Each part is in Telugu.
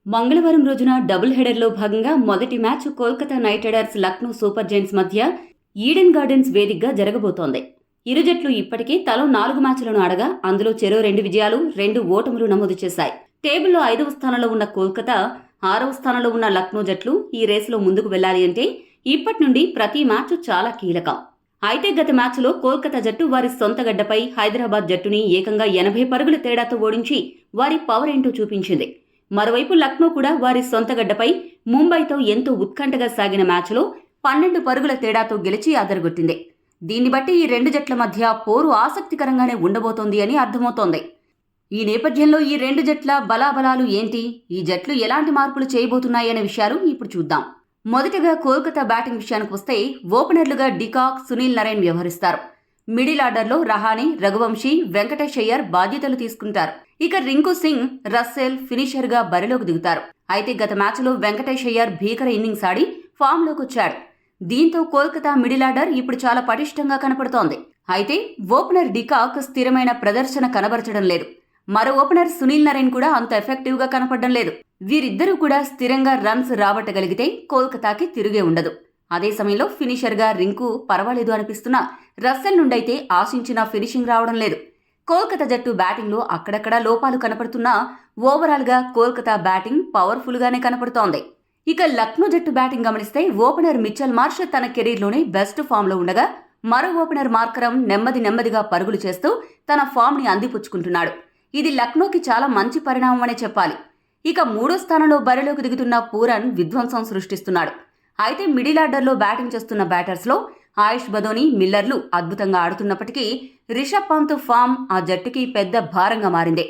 మంగళవారం రోజున డబుల్ హెడర్లో భాగంగా మొదటి match Kolkata night riders Lucknow super Giants మధ్య ఈడెన్ గార్డెన్స్ వేదికగా జరగబోతోంది. ఇరు జట్లు ఇప్పటికే తలో 4 మ్యాచ్లను ఆడగా అందులో చెరో 2 విజయాలు 2 ఓటములు నమోదు చేశాయి. టేబుల్లో 5వ స్థానంలో ఉన్న కోల్కతా, 6వ స్థానంలో ఉన్న లక్నో జట్లు ఈ రేసులో ముందుకు వెళ్లాలి అంటే ఇప్పటి నుండి ప్రతి మ్యాచ్ చాలా కీలకం. అయితే గత మ్యాచ్లో కోల్కతా జట్టు వారి సొంత గడ్డపై హైదరాబాద్ జట్టుని ఏకంగా 80 పరుగుల తేడాతో ఓడించి వారి పవర్ ఏంటో చూపించింది. మరోవైపు లక్నో కూడా వారి సొంత గడ్డపై ముంబైతో ఎంతో ఉత్కంఠగా సాగిన మ్యాచ్లో 12 పరుగుల తేడాతో గెలిచి అదరగొట్టింది. దీన్ని బట్టి ఈ రెండు జట్ల మధ్య పోరు ఆసక్తికరంగానే ఉండబోతోంది అని అర్థమవుతోంది. ఈ నేపథ్యంలో ఈ రెండు జట్ల బలాబలాలు ఏంటి, ఈ జట్లు ఎలాంటి మార్పులు చేయబోతున్నాయనే విషయాలు ఇప్పుడు చూద్దాం. మొదటగా కోల్కతా బ్యాటింగ్ విషయానికి వస్తే ఓపెనర్లుగా డికాక్, సునీల్ నరైన్ వ్యవహరిస్తారు. మిడిల్ ఆర్డర్లో రహానే, రఘువంశీ, వెంకటేష్ అయ్యర్ బాధ్యతలు తీసుకుంటారు. ఇక రింకు సింగ్, రస్సెల్ ఫినిషర్గా బరిలోకి దిగుతారు. అయితే గత మ్యాచ్లో వెంకటేష్ అయ్యర్ భీకర ఇన్నింగ్స్ ఆడి ఫామ్లోకి వచ్చాడు. దీంతో కోల్కతా మిడిల్ ఆర్డర్ ఇప్పుడు చాలా పటిష్టంగా కనపడుతోంది. అయితే ఓపెనర్ డికాక్ స్థిరమైన ప్రదర్శన కనబరచడం లేదు. మరో ఓపెనర్ సునీల్ నరైన్ కూడా అంత ఎఫెక్టివ్గా కనపడడం లేదు. వీరిద్దరూ కూడా స్థిరంగా రన్స్ రాబట్టగలిగితే కోల్కతాకి తిరుగే ఉండదు. అదే సమయంలో ఫినిషర్గా రింకు పర్వాలేదు అనిపిస్తున్నా రస్సెల్ నుండైతే ఆశించిన ఫినిషింగ్ రావడం లేదు. కోల్కతా జట్టు బ్యాటింగ్లో అక్కడక్కడా లోపాలు కనపడుతున్నా ఓవరాల్గా కోల్కతా బ్యాటింగ్ పవర్ఫుల్గానే కనపడుతోంది. ఇక లక్నో జట్టు బ్యాటింగ్ గమనిస్తే ఓపెనర్ మిచెల్ మార్ష్ తన కెరీర్లోనే బెస్ట్ ఫామ్లో ఉండగా మరో ఓపెనర్ మార్కరం నెమ్మదిగా పరుగులు చేస్తూ తన ఫామ్ని అందిపుచ్చుకుంటున్నాడు. ఇది లక్నోకి చాలా మంచి పరిణామమనే చెప్పాలి. ఇక 3వ స్థానంలో బరిలోకి దిగుతున్న పూరన్ విధ్వంసం సృష్టిస్తున్నాడు. అయితే మిడిల్ ఆర్డర్లో బ్యాటింగ్ చేస్తున్న బ్యాటర్స్లో ఆయుష్ బదోని, మిల్లర్లు అద్భుతంగా ఆడుతున్నప్పటికీ రిషబ్ పంత్ ఫామ్ ఆ జట్టుకి పెద్ద భారంగా మారింది.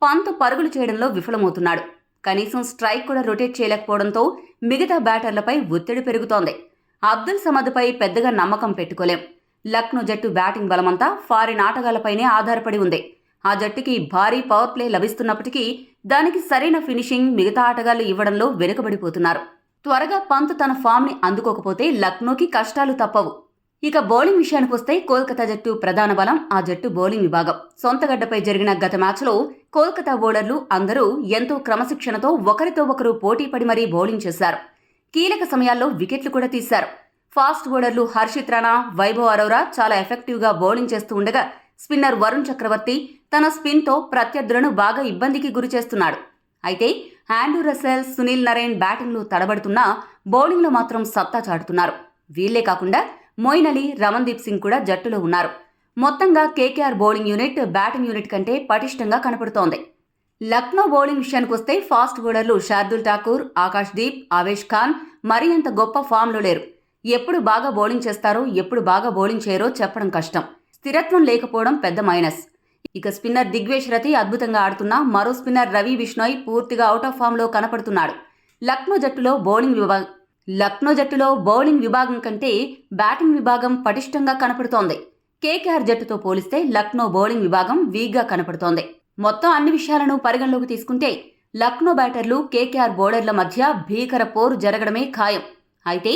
పంత్ పరుగులు చేయడంలో విఫలమవుతున్నాడు. కనీసం స్ట్రైక్ కూడా రొటేట్ చేయలేకపోవడంతో మిగతా బ్యాటర్లపై ఒత్తిడి పెరుగుతోంది. అబ్దుల్ సమద్పై పెద్దగా నమ్మకం పెట్టుకోలేం. లక్నో జట్టు బ్యాటింగ్ బలమంతా ఫారిన్ ఆటగాళ్లపైనే ఆధారపడి ఉంది. ఆ జట్టుకి భారీ పవర్ ప్లే లభిస్తున్నప్పటికీ దానికి సరైన ఫినిషింగ్ మిగతా ఆటగాళ్లు ఇవ్వడంలో వెనుకబడిపోతున్నారు. త్వరగా పంత్ తన ఫామ్ని అందుకోకపోతే లక్నోకి కష్టాలు తప్పవు. ఇక బౌలింగ్ విషయానికి వస్తే కోల్కతా జట్టు ప్రధాన బలం ఆ జట్టు బౌలింగ్ విభాగం. సొంత గడ్డపై జరిగిన గత మ్యాచ్లో కోల్కతా బౌలర్లు అందరూ ఎంతో క్రమశిక్షణతో ఒకరితో ఒకరు పోటీపడి మరీ బౌలింగ్ చేశారు. కీలక సమయాల్లో వికెట్లు కూడా తీశారు. ఫాస్ట్ బౌలర్లు హర్షిత్ రాణా, వైభవ్ అరోరా చాలా ఎఫెక్టివ్గా బౌలింగ్ చేస్తూ ఉండగా స్పిన్నర్ వరుణ్ చక్రవర్తి తన స్పిన్తో ప్రత్యర్థులను బాగా ఇబ్బందికి గురి చేస్తున్నాడు. అయితే ఆండ్రూ రస్సెల్, సునీల్ నరైన్ బ్యాటింగ్లో తడబడుతున్నా బౌలింగ్లో మాత్రం సత్తా చాటుతున్నారు. వీళ్లే కాకుండా మొయిన్ అలీ, రమన్దీప్ సింగ్ కూడా జట్టులో ఉన్నారు. మొత్తంగా KKR bowling unit batting unit కంటే పటిష్టంగా కనపడుతోంది. లక్నో బౌలింగ్ విషయానికి వస్తే ఫాస్ట్ బౌలర్లు శార్దుల్ ఠాకూర్, ఆకాష్ దీప్, ఆవేష్ ఖాన్ మరీ అంత గొప్ప ఫామ్లో లేరు. ఎప్పుడు బాగా బౌలింగ్ చేస్తారో, ఎప్పుడు బాగా బౌలింగ్ చేయరో చెప్పడం కష్టం. స్థిరత్వం లేకపోవడం పెద్ద మైనస్. ఇక స్పిన్నర్ దిగ్వేష్ రతి అద్భుతంగా ఆడుతున్నా మరో స్పిన్నర్ రవి బిష్ణోయ్ పూర్తిగా అవుట్ ఆఫ్ ఫామ్లో కనపడుతున్నాడు. లక్నో జట్టులో బౌలింగ్ విభాగం కంటే బ్యాటింగ్ విభాగం పటిష్టంగా కనపడుతోంది. కేకేఆర్ జట్టుతో పోలిస్తే లక్నో బౌలింగ్ విభాగం వీక్గా కనపడుతోంది. మొత్తం అన్ని విషయాలను పరిగణలోకి తీసుకుంటే లక్నో బ్యాటర్లు, కేకేఆర్ బౌలర్ల మధ్య భీకర పోరు జరగడమే ఖాయం. అయితే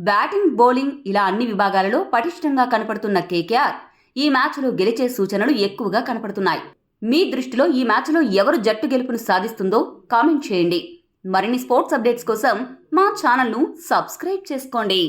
బ్యాటింగ్, బౌలింగ్ ఇలా అన్ని విభాగాలలో పటిష్టంగా కనపడుతున్న కేకేఆర్ ఈ మ్యాచ్లో గెలిచే సూచనలు ఎక్కువగా కనపడుతున్నాయి. మీ దృష్టిలో ఈ మ్యాచ్లో ఎవరు జట్టు గెలుపును సాధిస్తుందో కామెంట్ చేయండి. మరిన్ని స్పోర్ట్స్ అప్డేట్స్ కోసం మా ఛానల్ను సబ్స్క్రైబ్ చేసుకోండి.